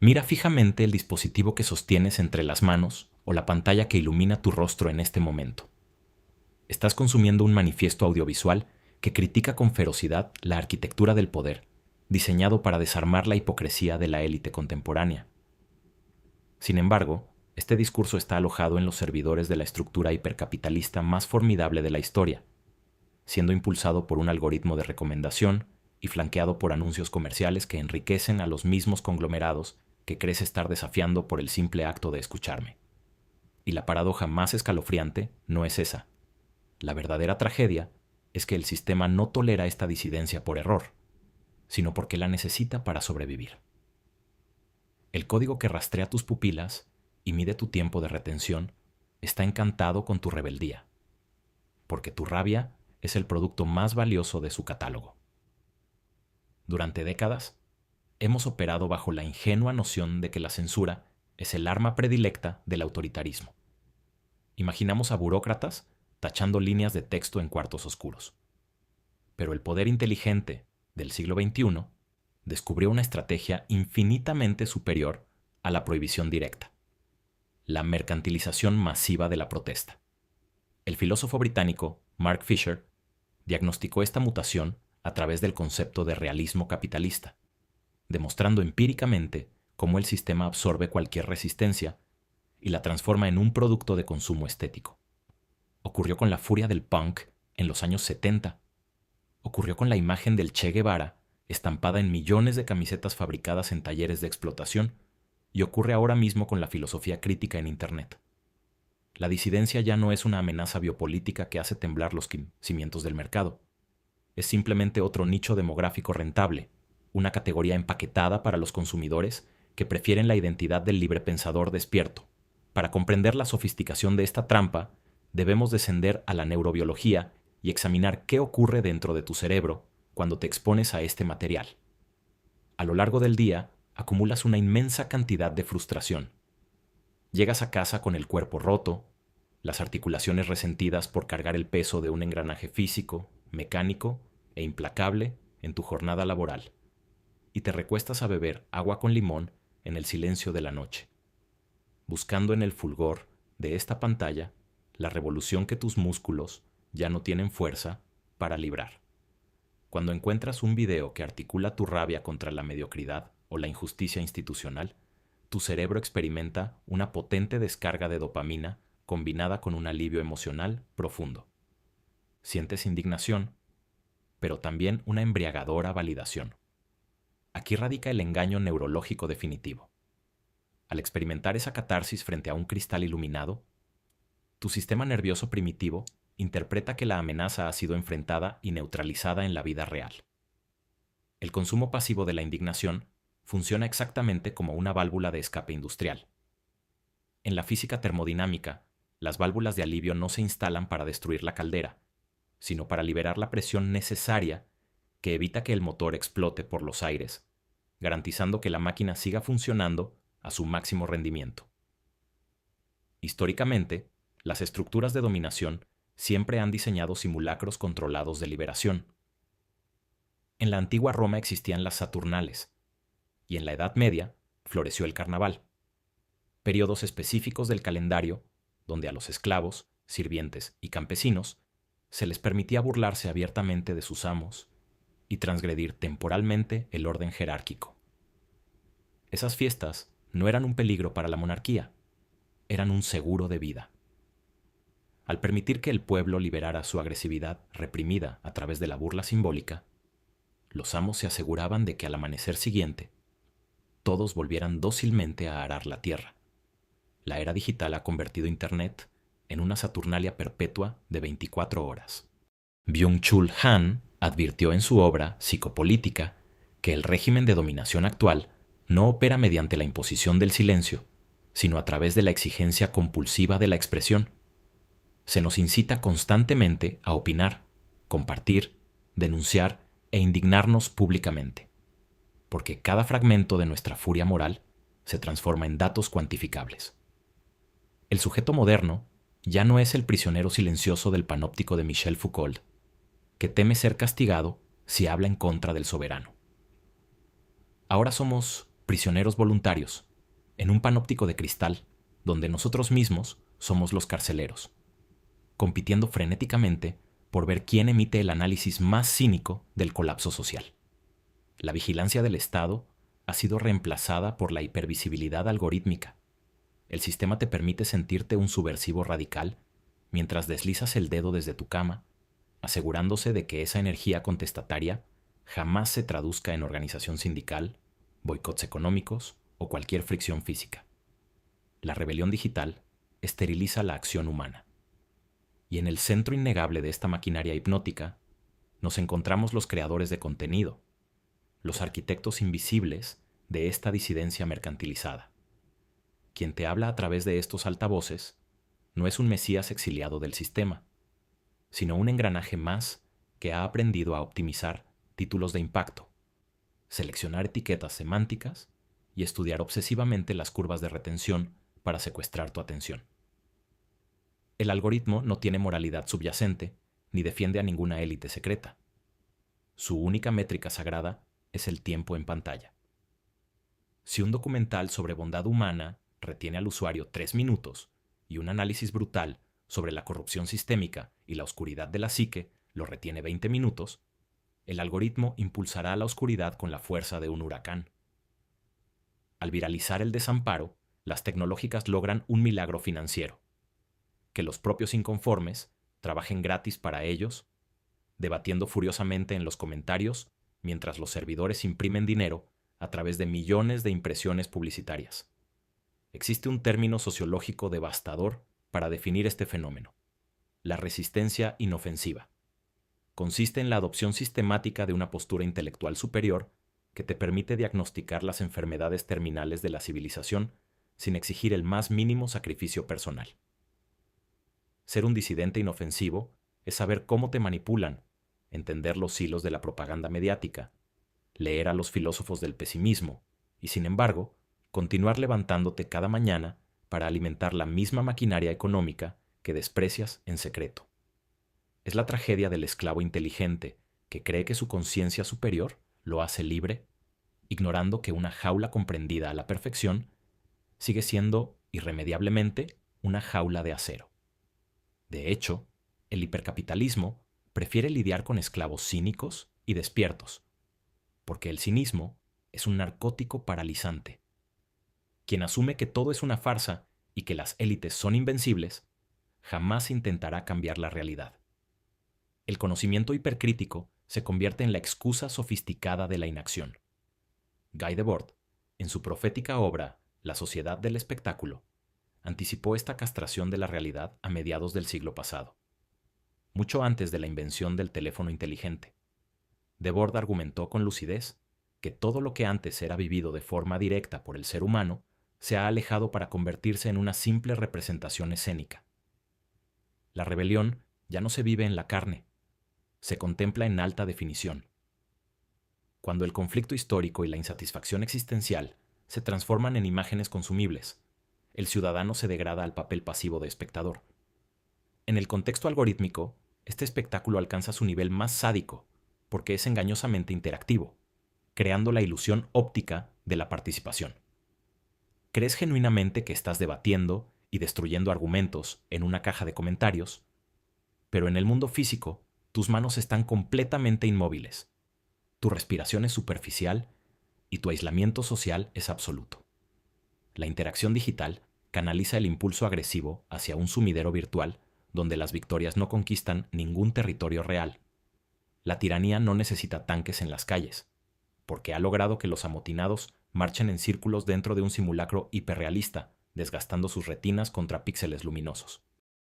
Mira fijamente el dispositivo que sostienes entre las manos o la pantalla que ilumina tu rostro en este momento. Estás consumiendo un manifiesto audiovisual que critica con ferocidad la arquitectura del poder, diseñado para desarmar la hipocresía de la élite contemporánea. Sin embargo, este discurso está alojado en los servidores de la estructura hipercapitalista más formidable de la historia, siendo impulsado por un algoritmo de recomendación y flanqueado por anuncios comerciales que enriquecen a los mismos conglomerados que crees estar desafiando por el simple acto de escucharme. Y la paradoja más escalofriante no es esa. La verdadera tragedia es que el sistema no tolera esta disidencia por error, sino porque la necesita para sobrevivir. El código que rastrea tus pupilas y mide tu tiempo de retención está encantado con tu rebeldía, porque tu rabia es el producto más valioso de su catálogo. Durante décadas, hemos operado bajo la ingenua noción de que la censura es el arma predilecta del autoritarismo. Imaginamos a burócratas tachando líneas de texto en cuartos oscuros. Pero el poder inteligente del siglo XXI descubrió una estrategia infinitamente superior a la prohibición directa: la mercantilización masiva de la protesta. El filósofo británico Mark Fisher diagnosticó esta mutación a través del concepto de realismo capitalista, demostrando empíricamente cómo el sistema absorbe cualquier resistencia y la transforma en un producto de consumo estético. Ocurrió con la furia del punk en los años 70. Ocurrió con la imagen del Che Guevara estampada en millones de camisetas fabricadas en talleres de explotación, y ocurre ahora mismo con la filosofía crítica en Internet. La disidencia ya no es una amenaza biopolítica que hace temblar los cimientos del mercado. Es simplemente otro nicho demográfico rentable, una categoría empaquetada para los consumidores que prefieren la identidad del librepensador despierto. Para comprender la sofisticación de esta trampa, debemos descender a la neurobiología y examinar qué ocurre dentro de tu cerebro cuando te expones a este material. A lo largo del día, acumulas una inmensa cantidad de frustración. Llegas a casa con el cuerpo roto, las articulaciones resentidas por cargar el peso de un engranaje físico, mecánico e implacable en tu jornada laboral, y te recuestas a beber agua con limón en el silencio de la noche, buscando en el fulgor de esta pantalla la revolución que tus músculos ya no tienen fuerza para librar. Cuando encuentras un video que articula tu rabia contra la mediocridad o la injusticia institucional, tu cerebro experimenta una potente descarga de dopamina combinada con un alivio emocional profundo. Sientes indignación, pero también una embriagadora validación. Aquí radica el engaño neurológico definitivo. Al experimentar esa catarsis frente a un cristal iluminado, tu sistema nervioso primitivo interpreta que la amenaza ha sido enfrentada y neutralizada en la vida real. El consumo pasivo de la indignación funciona exactamente como una válvula de escape industrial. En la física termodinámica, las válvulas de alivio no se instalan para destruir la caldera, sino para liberar la presión necesaria que evita que el motor explote por los aires, garantizando que la máquina siga funcionando a su máximo rendimiento. Históricamente, las estructuras de dominación siempre han diseñado simulacros controlados de liberación. En la antigua Roma existían las Saturnales, y en la Edad Media floreció el carnaval, periodos específicos del calendario donde a los esclavos, sirvientes y campesinos se les permitía burlarse abiertamente de sus amos y transgredir temporalmente el orden jerárquico. Esas fiestas no eran un peligro para la monarquía, eran un seguro de vida. Al permitir que el pueblo liberara su agresividad reprimida a través de la burla simbólica, los amos se aseguraban de que al amanecer siguiente, todos volvieran dócilmente a arar la tierra. La era digital ha convertido Internet en una Saturnalia perpetua de 24 horas. Byung-Chul Han advirtió en su obra Psicopolítica que el régimen de dominación actual no opera mediante la imposición del silencio, sino a través de la exigencia compulsiva de la expresión. Se nos incita constantemente a opinar, compartir, denunciar e indignarnos públicamente, porque cada fragmento de nuestra furia moral se transforma en datos cuantificables. El sujeto moderno ya no es el prisionero silencioso del panóptico de Michel Foucault, que teme ser castigado si habla en contra del soberano. Ahora somos prisioneros voluntarios, en un panóptico de cristal donde nosotros mismos somos los carceleros, compitiendo frenéticamente por ver quién emite el análisis más cínico del colapso social. La vigilancia del Estado ha sido reemplazada por la hipervisibilidad algorítmica. El sistema te permite sentirte un subversivo radical mientras deslizas el dedo desde tu cama, asegurándose de que esa energía contestataria jamás se traduzca en organización sindical, boicots económicos o cualquier fricción física. La rebelión digital esteriliza la acción humana. Y en el centro innegable de esta maquinaria hipnótica nos encontramos los creadores de contenido, los arquitectos invisibles de esta disidencia mercantilizada. Quien te habla a través de estos altavoces no es un mesías exiliado del sistema, sino un engranaje más que ha aprendido a optimizar títulos de impacto, seleccionar etiquetas semánticas y estudiar obsesivamente las curvas de retención para secuestrar tu atención. El algoritmo no tiene moralidad subyacente ni defiende a ninguna élite secreta. Su única métrica sagrada es el tiempo en pantalla. Si un documental sobre bondad humana retiene al usuario 3 minutos y un análisis brutal sobre la corrupción sistémica y la oscuridad de la psique lo retiene 20 minutos, el algoritmo impulsará a la oscuridad con la fuerza de un huracán. Al viralizar el desamparo, las tecnológicas logran un milagro financiero: que los propios inconformes trabajen gratis para ellos, debatiendo furiosamente en los comentarios mientras los servidores imprimen dinero a través de millones de impresiones publicitarias. Existe un término sociológico devastador para definir este fenómeno: la resistencia inofensiva. Consiste en la adopción sistemática de una postura intelectual superior que te permite diagnosticar las enfermedades terminales de la civilización sin exigir el más mínimo sacrificio personal. Ser un disidente inofensivo es saber cómo te manipulan, entender los hilos de la propaganda mediática, leer a los filósofos del pesimismo y, sin embargo, continuar levantándote cada mañana para alimentar la misma maquinaria económica que desprecias en secreto. Es la tragedia del esclavo inteligente que cree que su conciencia superior lo hace libre, ignorando que una jaula comprendida a la perfección sigue siendo irremediablemente una jaula de acero. De hecho, el hipercapitalismo prefiere lidiar con esclavos cínicos y despiertos, porque el cinismo es un narcótico paralizante. Quien asume que todo es una farsa y que las élites son invencibles, jamás intentará cambiar la realidad. El conocimiento hipercrítico se convierte en la excusa sofisticada de la inacción. Guy Debord, en su profética obra La sociedad del espectáculo, anticipó esta castración de la realidad a mediados del siglo pasado, mucho antes de la invención del teléfono inteligente. Debord argumentó con lucidez que todo lo que antes era vivido de forma directa por el ser humano se ha alejado para convertirse en una simple representación escénica. La rebelión ya no se vive en la carne, se contempla en alta definición. Cuando el conflicto histórico y la insatisfacción existencial se transforman en imágenes consumibles, el ciudadano se degrada al papel pasivo de espectador. En el contexto algorítmico, este espectáculo alcanza su nivel más sádico porque es engañosamente interactivo, creando la ilusión óptica de la participación. ¿Crees genuinamente que estás debatiendo y destruyendo argumentos en una caja de comentarios? Pero en el mundo físico, tus manos están completamente inmóviles. Tu respiración es superficial y tu aislamiento social es absoluto. La interacción digital canaliza el impulso agresivo hacia un sumidero virtual donde las victorias no conquistan ningún territorio real. La tiranía no necesita tanques en las calles, porque ha logrado que los amotinados marchen en círculos dentro de un simulacro hiperrealista, desgastando sus retinas contra píxeles luminosos.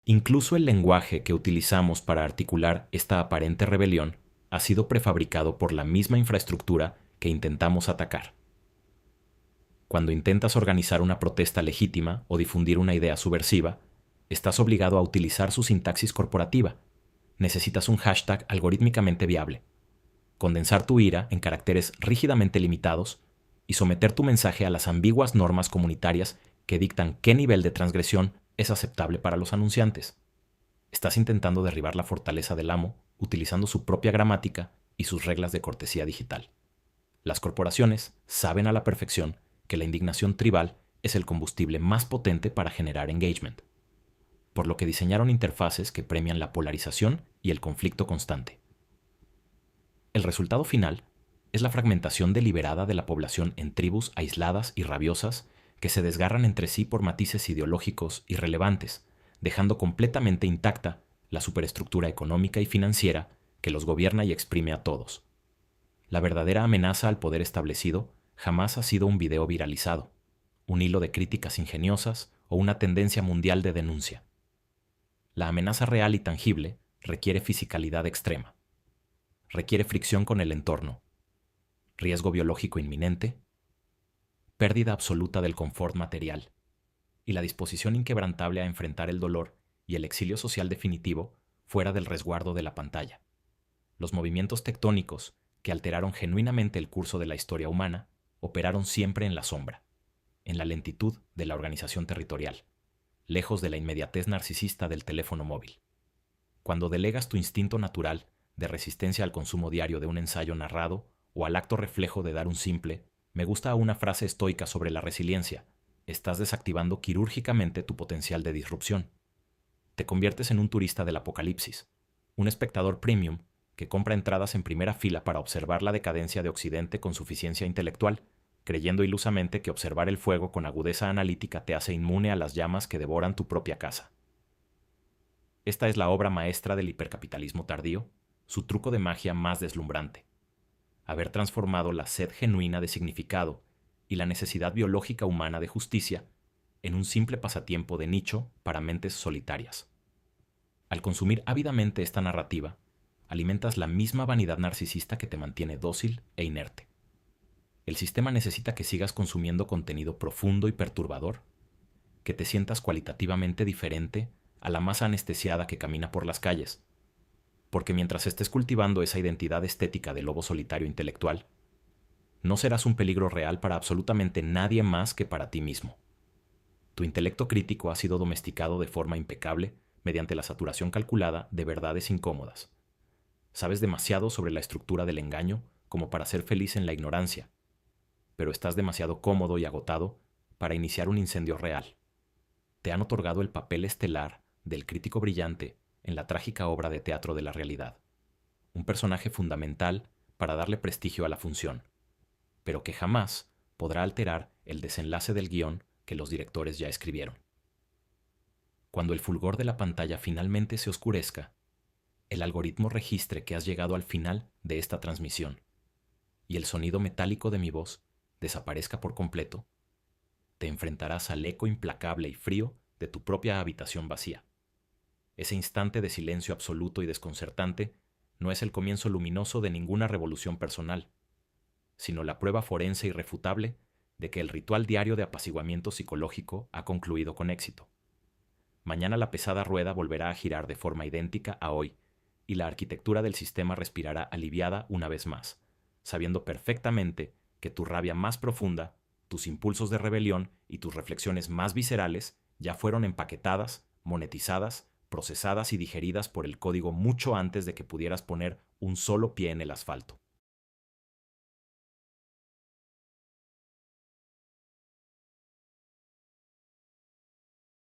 Incluso el lenguaje que utilizamos para articular esta aparente rebelión ha sido prefabricado por la misma infraestructura que intentamos atacar. Cuando intentas organizar una protesta legítima o difundir una idea subversiva, estás obligado a utilizar su sintaxis corporativa. Necesitas un hashtag algorítmicamente viable, condensar tu ira en caracteres rígidamente limitados y someter tu mensaje a las ambiguas normas comunitarias que dictan qué nivel de transgresión es aceptable para los anunciantes. Estás intentando derribar la fortaleza del amo utilizando su propia gramática y sus reglas de cortesía digital. Las corporaciones saben a la perfección que la indignación tribal es el combustible más potente para generar engagement, por lo que diseñaron interfaces que premian la polarización y el conflicto constante. El resultado final es la fragmentación deliberada de la población en tribus aisladas y rabiosas que se desgarran entre sí por matices ideológicos irrelevantes, dejando completamente intacta la superestructura económica y financiera que los gobierna y exprime a todos. La verdadera amenaza al poder establecido jamás ha sido un video viralizado, un hilo de críticas ingeniosas o una tendencia mundial de denuncia. La amenaza real y tangible requiere fisicalidad extrema. Requiere fricción con el entorno, riesgo biológico inminente, pérdida absoluta del confort material y la disposición inquebrantable a enfrentar el dolor y el exilio social definitivo fuera del resguardo de la pantalla. Los movimientos tectónicos que alteraron genuinamente el curso de la historia humana operaron siempre en la sombra, en la lentitud de la organización territorial, lejos de la inmediatez narcisista del teléfono móvil. Cuando delegas tu instinto natural de resistencia al consumo diario de un ensayo narrado o al acto reflejo de dar un simple, me gusta una frase estoica sobre la resiliencia: estás desactivando quirúrgicamente tu potencial de disrupción. Te conviertes en un turista del apocalipsis, un espectador premium que compra entradas en primera fila para observar la decadencia de Occidente con suficiencia intelectual, creyendo ilusamente que observar el fuego con agudeza analítica te hace inmune a las llamas que devoran tu propia casa. Esta es la obra maestra del hipercapitalismo tardío, su truco de magia más deslumbrante: haber transformado la sed genuina de significado y la necesidad biológica humana de justicia en un simple pasatiempo de nicho para mentes solitarias. Al consumir ávidamente esta narrativa, alimentas la misma vanidad narcisista que te mantiene dócil e inerte. El sistema necesita que sigas consumiendo contenido profundo y perturbador, que te sientas cualitativamente diferente a la masa anestesiada que camina por las calles, porque mientras estés cultivando esa identidad estética de lobo solitario intelectual, no serás un peligro real para absolutamente nadie más que para ti mismo. Tu intelecto crítico ha sido domesticado de forma impecable mediante la saturación calculada de verdades incómodas. Sabes demasiado sobre la estructura del engaño como para ser feliz en la ignorancia, pero estás demasiado cómodo y agotado para iniciar un incendio real. Te han otorgado el papel estelar del crítico brillante en la trágica obra de teatro de la realidad, un personaje fundamental para darle prestigio a la función, pero que jamás podrá alterar el desenlace del guión que los directores ya escribieron. Cuando el fulgor de la pantalla finalmente se oscurezca, el algoritmo registre que has llegado al final de esta transmisión y el sonido metálico de mi voz desaparezca por completo, te enfrentarás al eco implacable y frío de tu propia habitación vacía. Ese instante de silencio absoluto y desconcertante no es el comienzo luminoso de ninguna revolución personal, sino la prueba forense irrefutable de que el ritual diario de apaciguamiento psicológico ha concluido con éxito. Mañana la pesada rueda volverá a girar de forma idéntica a hoy, y la arquitectura del sistema respirará aliviada una vez más, sabiendo perfectamente que tu rabia más profunda, tus impulsos de rebelión y tus reflexiones más viscerales ya fueron empaquetadas, monetizadas, procesadas y digeridas por el código mucho antes de que pudieras poner un solo pie en el asfalto.